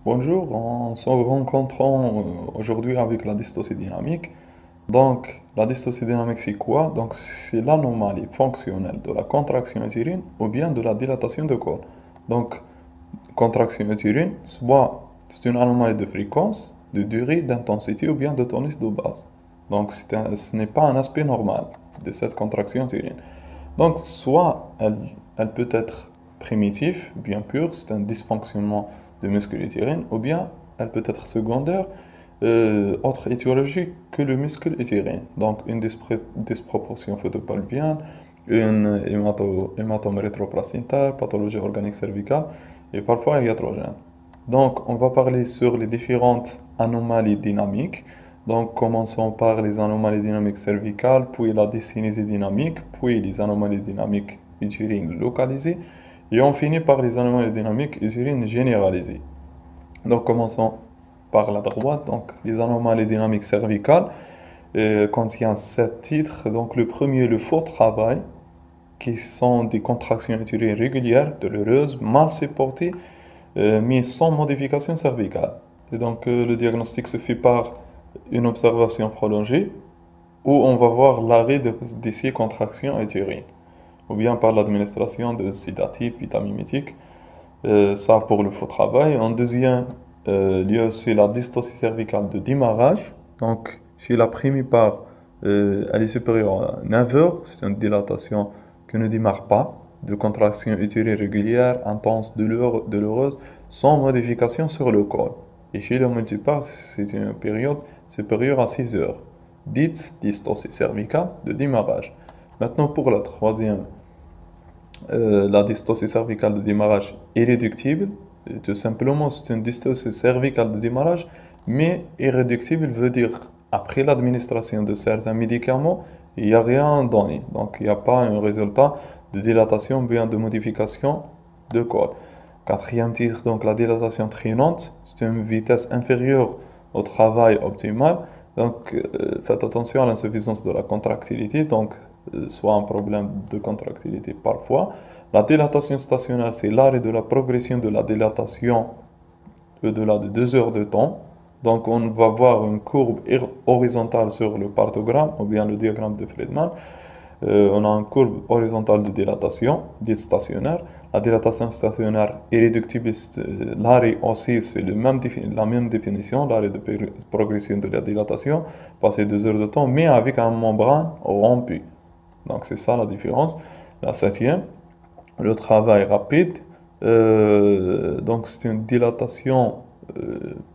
Bonjour, en se rencontrant aujourd'hui avec la dystocie dynamique. Donc, la dystocie dynamique, c'est quoi? Donc, c'est l'anomalie fonctionnelle de la contraction utérine ou bien de la dilatation de corps. Donc, contraction utérine, soit c'est une anomalie de fréquence, de durée, d'intensité ou bien de tonus de base. Donc, ce n'est pas un aspect normal de cette contraction utérine. Donc, soit elle peut être primitive, bien pure, c'est un dysfonctionnement de muscle utérine, ou bien elle peut être secondaire, autre étiologie que le muscle utérine. Donc, une disproportion photopalpienne, une hématome rétroplacentaire, pathologie organique cervicale et parfois iatrogène. Donc, on va parler sur les différentes anomalies dynamiques. Donc, commençons par les anomalies dynamiques cervicales, puis la dyskinésie dynamique, puis les anomalies dynamiques utérines localisées, et on finit par les anomalies dynamiques utérines généralisées. Donc, commençons par la droite. Donc, les anomalies dynamiques cervicales contiennent 7 titres. Donc, le premier, le faux travail, qui sont des contractions utérines régulières, douloureuses, mal supportées, mais sans modification cervicale. Et donc, le diagnostic se fait par une observation prolongée où on va voir l'arrêt de ces contractions utérines, ou bien par l'administration de sédatifs, vitaminiques, ça pour le faux travail. En deuxième lieu, c'est la dystocie cervicale de démarrage. Donc, chez la primipare, elle est supérieure à 9 heures, c'est une dilatation qui ne démarre pas, de contraction utérine régulière, intense, douloureuse, sans modification sur le col. Et chez le multipare, c'est une période supérieure à 6 heures, dite dystocie cervicale de démarrage. Maintenant, pour la troisième, la dystocie cervicale de démarrage irréductible. Et tout simplement, c'est une dystocie cervicale de démarrage, mais irréductible veut dire après l'administration de certains médicaments, il n'y a rien donné. Donc, il n'y a pas un résultat de dilatation ou bien de modification de col. Quatrième titre, donc la dilatation traînante, c'est une vitesse inférieure au travail optimal. Donc, faites attention à l'insuffisance de la contractilité. Donc, soit un problème de contractilité parfois. La dilatation stationnaire, c'est l'arrêt de la progression de la dilatation au-delà de 2 heures de temps. Donc on va voir une courbe horizontale sur le parthogramme ou bien le diagramme de Friedman. On a une courbe horizontale de dilatation, dite stationnaire. La dilatation stationnaire est réductible, l'arrêt aussi c'est la même définition, l'arrêt de progression de la dilatation, passer 2 heures de temps, mais avec un membrane rompu. Donc c'est ça la différence. La septième, le travail rapide. Donc c'est une dilatation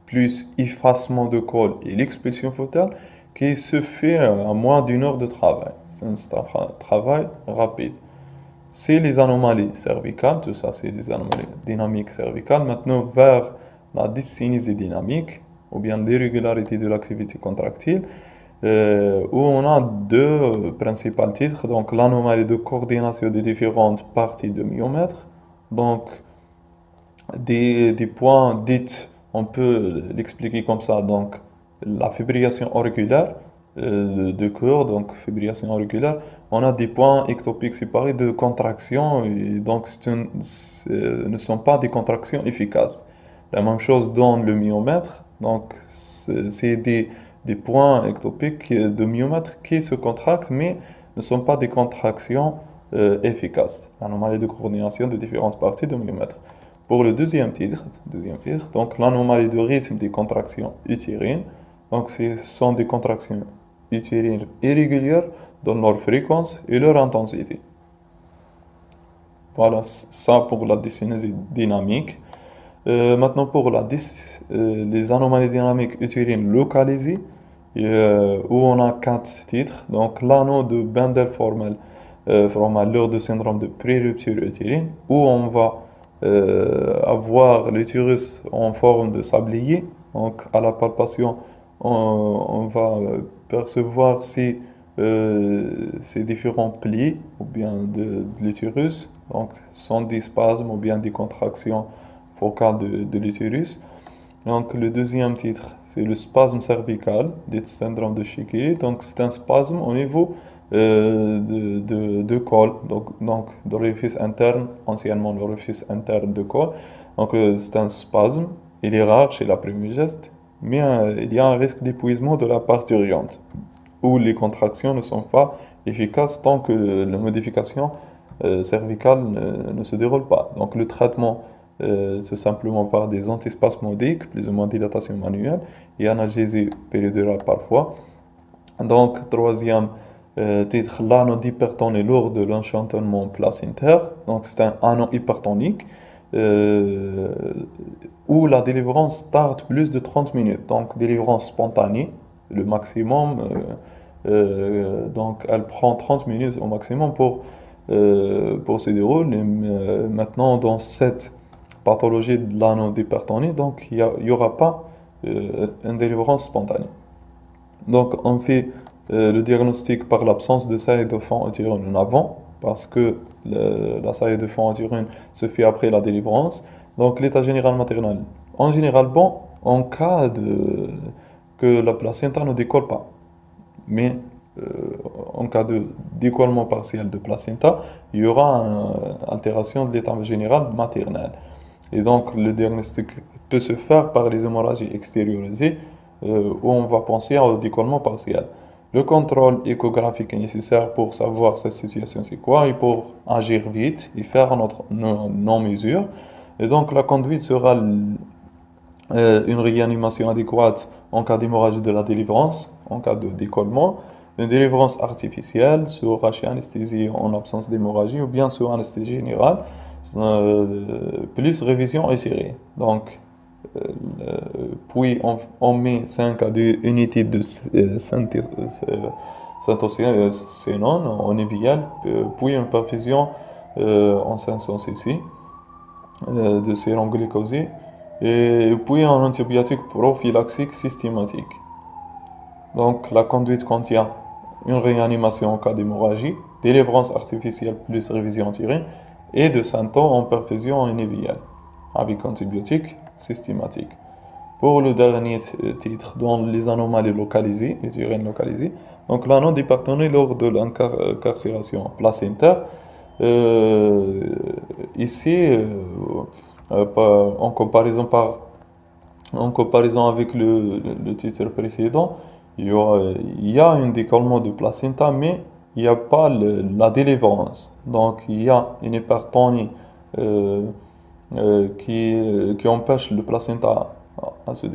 plus effacement de col et l'expulsion fœtale qui se fait à moins d'une heure de travail. C'est un travail rapide. C'est les anomalies cervicales, tout ça c'est des anomalies dynamiques cervicales. Maintenant vers la dyskinésie dynamique ou bien l'irrégularité de l'activité contractile où on a deux principaux titres, donc l'anomalie de coordination des différentes parties de myomètre, donc des points dits, on peut l'expliquer comme ça, donc la fibrillation auriculaire de cœur, donc fibrillation auriculaire, on a des points ectopiques séparés de contractions, et donc ne sont pas des contractions efficaces. La même chose dans le myomètre, donc c'est des points ectopiques de myomètre qui se contractent, mais ne sont pas des contractions efficaces. L'anomalie de coordination des différentes parties de myomètre. Pour le deuxième titre, donc l'anomalie de rythme des contractions utérines. Donc ce sont des contractions utérines irrégulières dans leur fréquence et leur intensité. Voilà ça pour la dyskinésie dynamique. Maintenant pour les anomalies dynamiques utérines localisées, où on a 4 titres. Donc l'anneau de Bendel-Formel lors du syndrome de pré-rupture utérine, où on va avoir l'utérus en forme de sablier. Donc à la palpation, on va percevoir ces différents plis ou bien de l'utérus. Donc ce sont des spasmes ou bien des contractions focales de l'utérus. Donc le deuxième titre, c'est le spasme cervical, dit syndrome de Shikiri. Donc c'est un spasme au niveau de col, donc de l'orifice interne, anciennement l'orifice interne de col. Donc c'est un spasme il est rare chez la primigeste, mais il y a un risque d'épuisement de la parturiente, où les contractions ne sont pas efficaces tant que la modification cervicale ne se déroule pas. Donc le traitement, c'est simplement par des antispasmodiques, plus ou moins dilatation manuelle, et analgésie péridurale parfois. Donc, troisième titre, l'anneau d'hypertonie lourd de l'enchantement placentaire. Donc, c'est un anneau hypertonique euh, où la délivrance tarde plus de 30 minutes. Donc, délivrance spontanée, le maximum. Donc, elle prend 30 minutes au maximum pour se dérouler. Maintenant, dans cette pathologie de l'anneau d'hypertonie, donc, il y aura pas une délivrance spontanée. Donc, on fait le diagnostic par l'absence de saillie de fond utérine en avant, parce que la saillie de fond utérine se fait après la délivrance. Donc, l'état général maternel, en général, bon, en cas que la placenta ne décolle pas. Mais en cas de décollement partiel de placenta, il y aura une altération de l'état général maternel. Et donc, le diagnostic peut se faire par les hémorragies extériorisées, où on va penser au décollement partiel. Le contrôle échographique est nécessaire pour savoir cette situation c'est quoi et pour agir vite et faire nos mesures. Et donc, la conduite sera une réanimation adéquate en cas d'hémorragie de la délivrance, en cas de décollement, une délivrance artificielle sous rachis anesthésie en absence d'hémorragie ou bien sous anesthésie générale, plus révision étirée. Donc, puis on met 5 à 2 unités de syntocénone en IVL, puis une perfusion en 500 cc de sérum glucosé, et puis un antibiotique prophylaxique systématique. Donc la conduite contient une réanimation en cas d'hémorragie, délivrance artificielle plus révision tirée, et de symptômes en perfusion en IVL, avec antibiotiques systématiques. Pour le dernier titre, dans les anomalies localisées, les urines localisées, donc l'anneau d'hypertonie lors de l'incarcération placentaire, ici, en comparaison avec le titre précédent, il y a un décollement de placenta, mais il n'y a pas la délivrance. Donc, il y a une hypertonie qui empêche le placenta à se,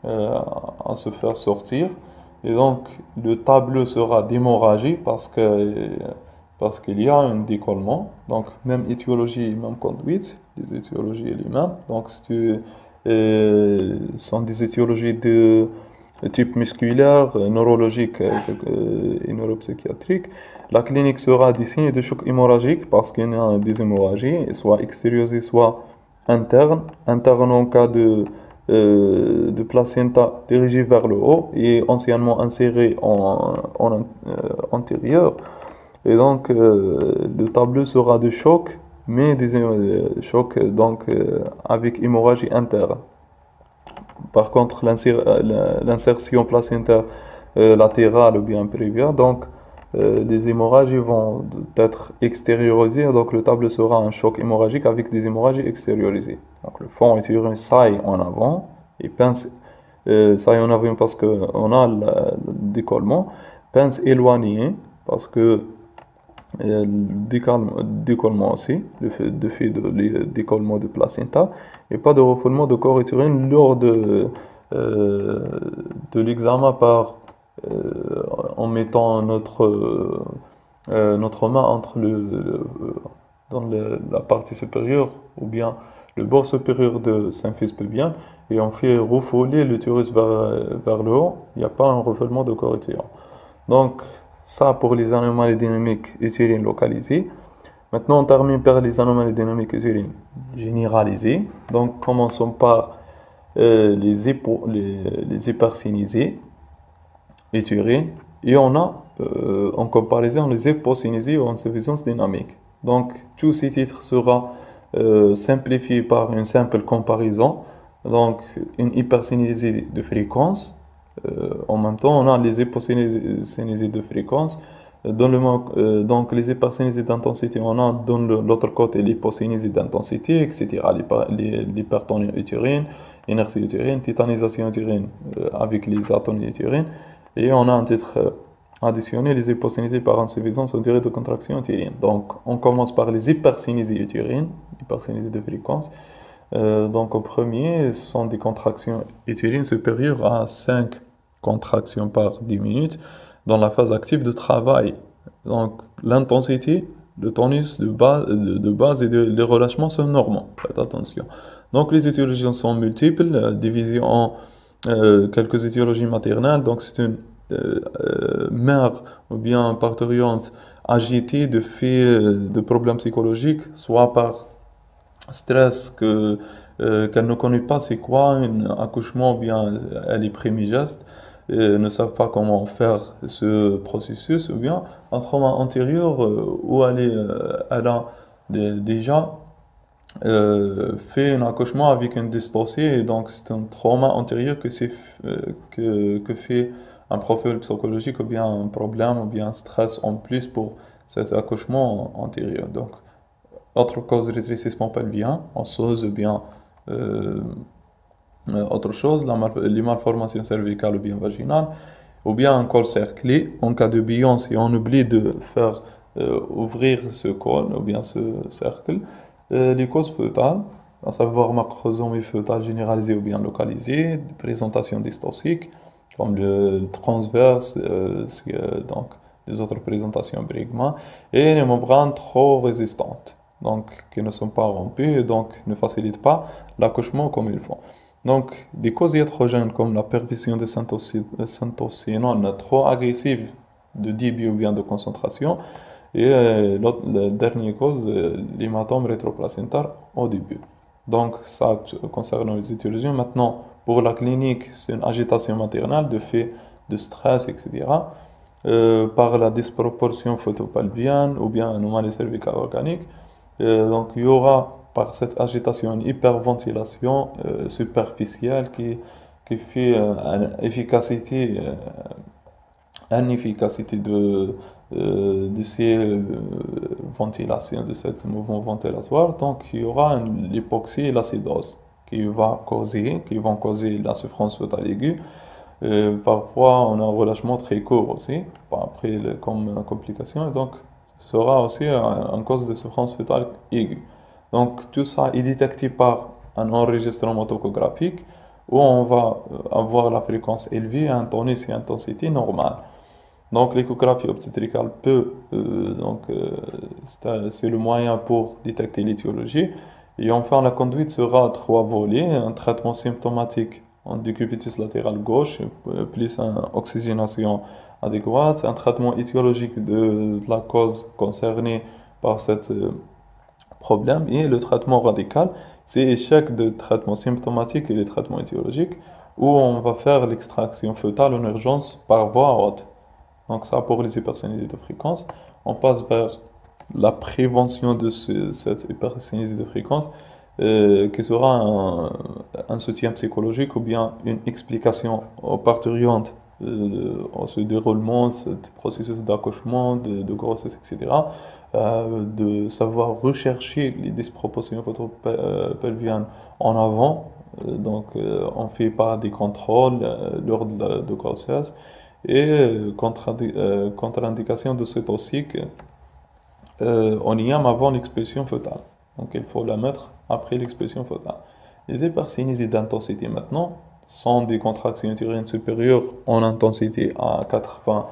à se faire sortir. Et donc, le tableau sera d'hémorragie parce qu'il y a un décollement. Donc, même étiologie, même conduite, les étiologies les-mêmes. Donc, sont des étiologies de type musculaire, neurologique et neuropsychiatrique. La clinique sera des signes de choc hémorragique parce qu'il y a des hémorragies, soit extériorisées, soit internes. Internes en cas de placenta dirigée vers le haut et anciennement insérée en antérieur. Et donc, le tableau sera de choc, mais des chocs donc, avec hémorragie interne. Par contre, l'insertion placentaire latérale ou bien prévia, donc les hémorragies vont être extériorisées, donc le tableau sera un choc hémorragique avec des hémorragies extériorisées. Donc le fond utérin saille en avant et pince saille en avant parce qu'on a le décollement, pince éloigné parce que le décollement aussi, le fait de décollement de placenta, et pas de refoulement de corps utérin lors de l'examen en mettant notre main entre dans la partie supérieure ou bien le bord supérieur de symphyse pubienne et on fait refouler l'utérus vers le haut, il n'y a pas un refoulement de corps utérin. Donc, ça pour les anomalies dynamiques utérines localisées. Maintenant, on termine par les anomalies dynamiques utérines généralisées. Donc, commençons par les hypersynésies utérines. Et on a, en comparaison, les hyposynésies ou insuffisance dynamique. Donc, tous ces titres sera simplifié par une simple comparaison. Donc, une hypersynésie de fréquence. En même temps, on a les hyposynésies de fréquence Donc les hypercinésies d'intensité, on a dans l'autre côté l'hypocinésie d'intensité, etc. L'hypertonie utérine, inertie utérine, tétanisation utérine avec les atomies utérines. Et on a un titre additionné, les hypocinésies par insuffisance au durée de contraction utérine. Donc on commence par les hypercinésies utérines, hypercinésie de fréquence. Donc en premier, ce sont des contractions utérines supérieures à 5 contractions par 10 minutes dans la phase active de travail. Donc l'intensité, le tonus de base et les relâchements sont normaux. Faites attention. Donc les étiologies sont multiples, divisées en quelques étiologies maternelles. Donc c'est une mère ou bien parturiente agitée de fait de problèmes psychologiques, soit par stress qu'elle ne connaît pas c'est quoi un accouchement ou bien elle est primigeste et ne savent pas comment faire ce processus ou bien un trauma antérieur où elle a déjà fait un accouchement avec une dystocie et donc c'est un trauma antérieur que fait un profil psychologique ou bien un problème ou bien un stress en plus pour cet accouchement antérieur. Donc autre cause de rétrécissement pelvien, osseuse ou bien autre chose, les malformations cervicales ou bien vaginales, ou bien un col cerclé. En cas de bilan, si on oublie de faire ouvrir ce col ou bien ce cercle, les causes fœtales, à savoir macrosomie fœtale généralisée ou bien localisée, présentation dystocique, comme le transverse, donc les autres présentations brigma, et les membranes trop résistantes, donc qui ne sont pas rompues, donc ne facilitent pas l'accouchement comme il faut. Donc, des causes iatrogènes comme la perfusion de syntocinon trop agressive de débit ou bien de concentration, et la dernière cause, l'hématome rétroplacentaire au début. Donc, ça concernant les étiologies. Maintenant, pour la clinique, c'est une agitation maternelle de fait de stress, etc. Par la disproportion photopalvienne ou bien anomalie cervicale organique. Donc, il y aura par cette agitation une hyperventilation superficielle qui fait une efficacité de ces ventilations, de ce mouvement ventilatoire. Donc, il y aura l'hypoxie et l'acidose qui vont causer la souffrance fœtale aiguë. Parfois, on a un relâchement très court aussi, après comme complication, et donc, ce sera aussi en cause de souffrance fœtale aiguë. Donc, tout ça est détecté par un enregistrement topographique où on va avoir la fréquence élevée, un tonus et une intensité normale. Donc, l'échographie obstétricale c'est le moyen pour détecter l'étiologie. Et enfin, la conduite sera à 3 volets, un traitement symptomatique en décubitus latéral gauche, plus une oxygénation adéquate, un traitement étiologique de la cause concernée par cette problème, et le traitement radical, c'est échec de traitement symptomatique et les traitements étiologiques, où on va faire l'extraction fœtale en urgence par voie haute. Donc ça pour les hypercinésies de fréquence. On passe vers la prévention de cette hypercinésie de fréquence, qui sera un soutien psychologique ou bien une explication parturiente ce déroulement, ce processus d'accouchement, de grossesse, etc. De savoir rechercher les disproportions photopelviennes en avant. Donc, on fait pas des contrôles lors de grossesse et contre-indication de cétocique on y aime avant l'expulsion fœtale. Donc, il faut la mettre après l'expulsion fœtale. Les hypercinésies d'intensité maintenant sont des contractions utérines supérieures en intensité à 80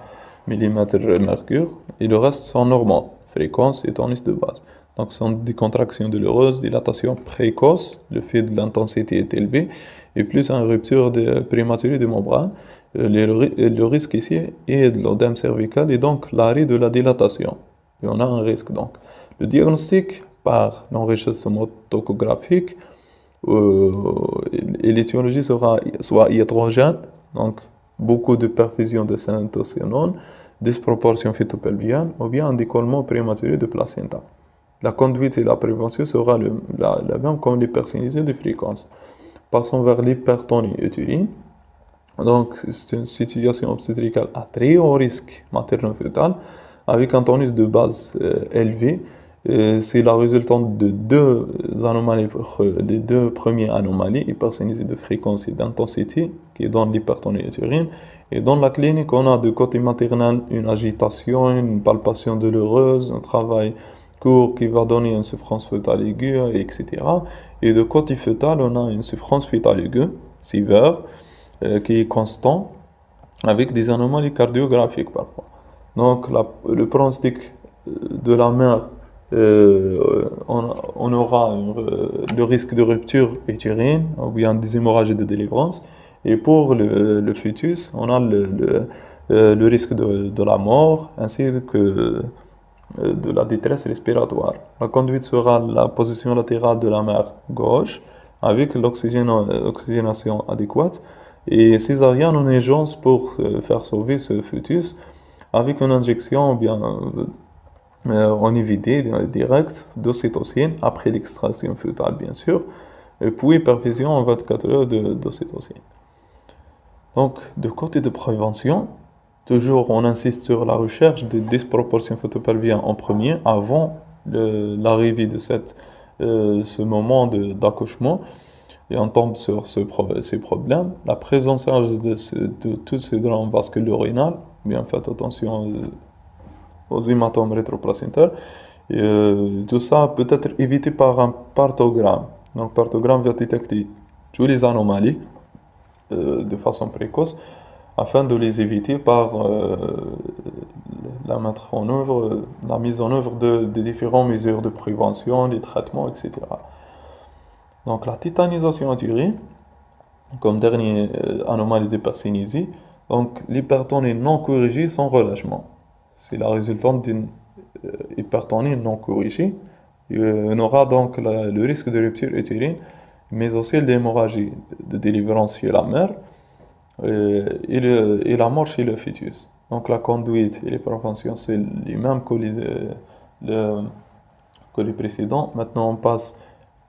mm/mercure et le reste sont normaux, fréquence et tonus de base. Donc, ce sont des contractions douloureuses, dilatation précoce, le fait de l'intensité est élevé, et plus une rupture prématurée de membrane. Le risque ici est de l'œdème cervical et donc l'arrêt de la dilatation. Et on a un risque donc. Le diagnostic par l'enregistrement topographique et l'étiologie sera soit iatrogène, donc beaucoup de perfusion de syntocinon, disproportion phytopelvienne ou bien un décollement prématuré de placenta. La conduite et la prévention sera la même comme l'hypercinésie de fréquence. Passons vers l'hypertonie utérine. Donc, c'est une situation obstétricale à très haut risque materno-fœtal. avec un tonus de base élevé. C'est la résultante de deux anomalies, des deux premières anomalies, hypersénisée de fréquence et d'intensité, qui donnent l'hypertonie utérine. Et dans la clinique, on a de côté maternel une agitation, une palpation douloureuse, un travail court qui va donner une souffrance fœtale aiguë, etc. Et de côté fœtal, on a une souffrance fœtale aiguë, sévère, qui est constante, avec des anomalies cardiographiques parfois. Donc le pronostic de la mère, on aura le risque de rupture utérine ou bien des hémorragies de délivrance. Et pour le fœtus, on a le risque de la mort ainsi que de la détresse respiratoire. La conduite sera la position latérale de la mère gauche avec l'oxygénation adéquate et césarienne en urgence pour faire sauver ce fœtus avec une injection ou bien en IVD direct d'ocytocine après l'extraction fœtale bien sûr et puis perfusion en 24 heures d'ocytocine. Donc de côté de prévention, toujours on insiste sur la recherche de disproportions photopelviennes en premier avant l'arrivée de ce moment d'accouchement et on tombe sur ces problèmes. La prise en charge de tous ces drames vasculo-rénales, bien faites attention aux hématomes rétroplacentaires. Tout ça peut être évité par un partogramme. Donc, le partogramme va détecter toutes les anomalies de façon précoce afin de les éviter par la mise en œuvre de différentes mesures de prévention, des traitements, etc. Donc, la tétanisation utérine, comme dernière anomalie d'hypersénésie, donc l'hypertonie non corrigée sans relâchement. C'est la résultante d'une hypertonie non corrigée. On aura donc le risque de rupture utérine, mais aussi l'hémorragie de délivrance chez la mère et la mort chez le fœtus. Donc la conduite et les préventions, c'est les mêmes que les précédents. Maintenant, on passe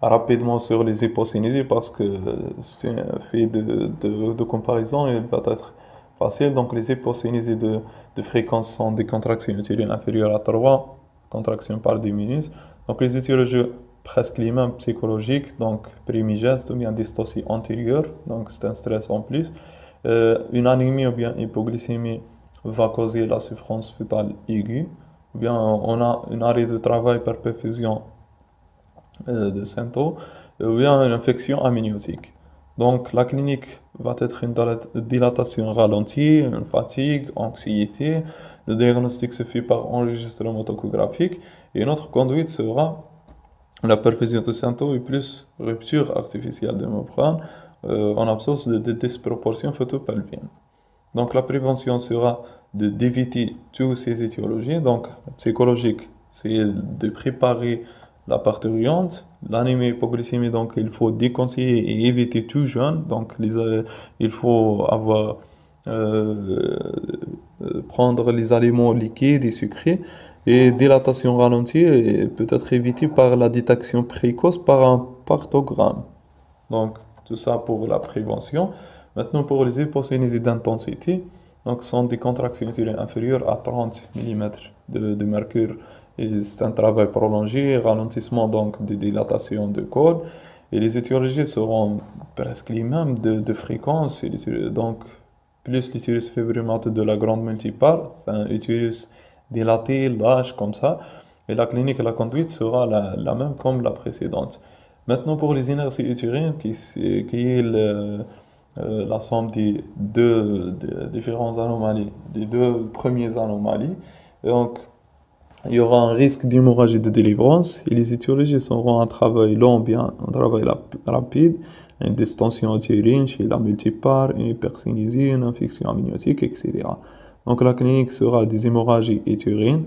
rapidement sur les hypocynésies parce que c'est un fait de comparaison et il va être facile. Donc les hypocynésies de fréquence sont des contractions utérines inférieures à 3 contractions par 10 minutes. Donc les étiologies presque les mêmes psychologiques, donc primigeste ou bien dystocie antérieure, donc c'est un stress en plus. Une anémie ou bien hypoglycémie va causer la souffrance fœtale aiguë, ou bien on a un arrêt de travail par perfusion de Sento, ou bien une infection amniotique. Donc la clinique va être une dilatation ralentie, une fatigue, anxiété. Le diagnostic se fait par enregistrement topographique et notre conduite sera la perfusion de Sento et plus rupture artificielle de membrane en absence de disproportion photopelvienne. Donc la prévention sera d'éviter toutes ces étiologies. Donc psychologique, c'est de préparer la parturiente, l'anémie hypoglycémie, donc il faut déconseiller et éviter tout jeûne. Donc il faut prendre les aliments liquides et sucrés. Et dilatation ralentie peut être évitée par la détection précoce par un partogramme. Donc tout ça pour la prévention. Maintenant pour les hypocynésies d'intensité, donc ce sont des contractions utérines inférieures à 30 mm de mercure. Et c'est un travail prolongé, ralentissement donc de dilatation de col. Et les étiologies seront presque les mêmes de fréquence. Donc plus l'utérus fibromatoeux de la grande multipare, c'est un utérus dilaté, large comme ça. Et la clinique et la conduite sera la même comme la précédente. Maintenant pour les inerties utérines, qui est la somme des différentes anomalies, des deux premières anomalies. Et donc, il y aura un risque d'hémorragie de délivrance et les étiologies seront un travail long, bien un travail rapide, une distension utérine chez la multipare, une hypercynésie, une infection amniotique, etc. Donc la clinique sera des hémorragies utérines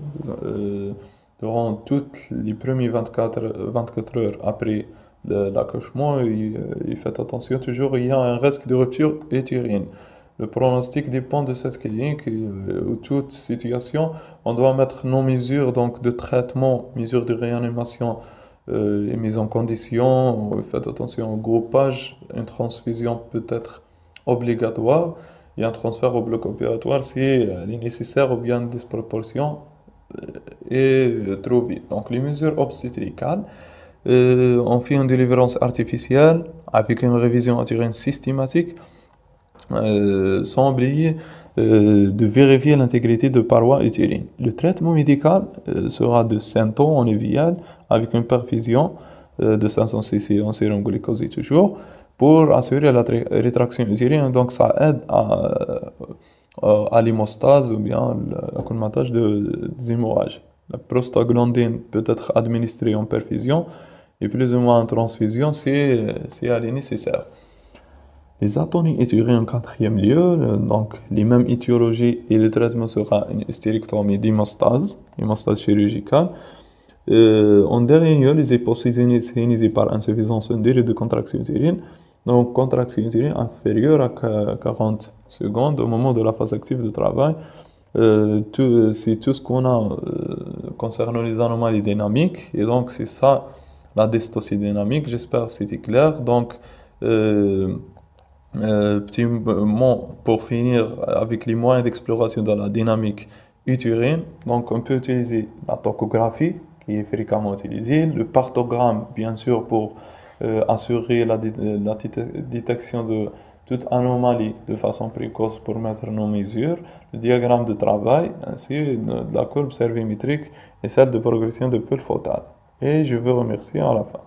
durant toutes les premières 24 heures après l'accouchement. Et faites attention, toujours il y a un risque de rupture utérine. Le pronostic dépend de cette clinique ou toute situation. On doit mettre nos mesures donc de traitement, mesures de réanimation et mise en condition. Faites attention au groupage. Une transfusion peut être obligatoire et un transfert au bloc opératoire si elle est nécessaire ou bien une disproportion est trop vite. Donc les mesures obstétricales, on fait une délivrance artificielle avec une révision utérine systématique, sans oublier de vérifier l'intégrité de parois utérines. Le traitement médical sera de symptômes en évial avec une perfusion de 500 cc en sérum glucosé toujours pour assurer la rétraction utérine. Donc ça aide à l'hémostase ou bien la colmatage des hémorragies. La prostaglandine peut être administrée en perfusion et plus ou moins en transfusion si elle est nécessaire. Les atonies éturées en quatrième lieu, donc les mêmes étiologies et le traitement sera une hystérectomie d'hémostase chirurgicale. En dernier lieu, les hypocysémies sénisées par insuffisance d'une durée de contraction utérine, donc contraction utérine inférieure à 40 secondes au moment de la phase active de travail. C'est tout ce qu'on a concernant les anomalies dynamiques, et donc c'est ça la dystocie dynamique. J'espère que c'était clair. Donc, petit mot pour finir avec les moyens d'exploration de la dynamique utérine. Donc, on peut utiliser la tocographie, qui est fréquemment utilisée, le partogramme, bien sûr, pour assurer la détection de toute anomalie de façon précoce pour mettre nos mesures, le diagramme de travail, ainsi de la courbe servimétrique et celle de progression de pôle focal. Et je vous remercie à la fin.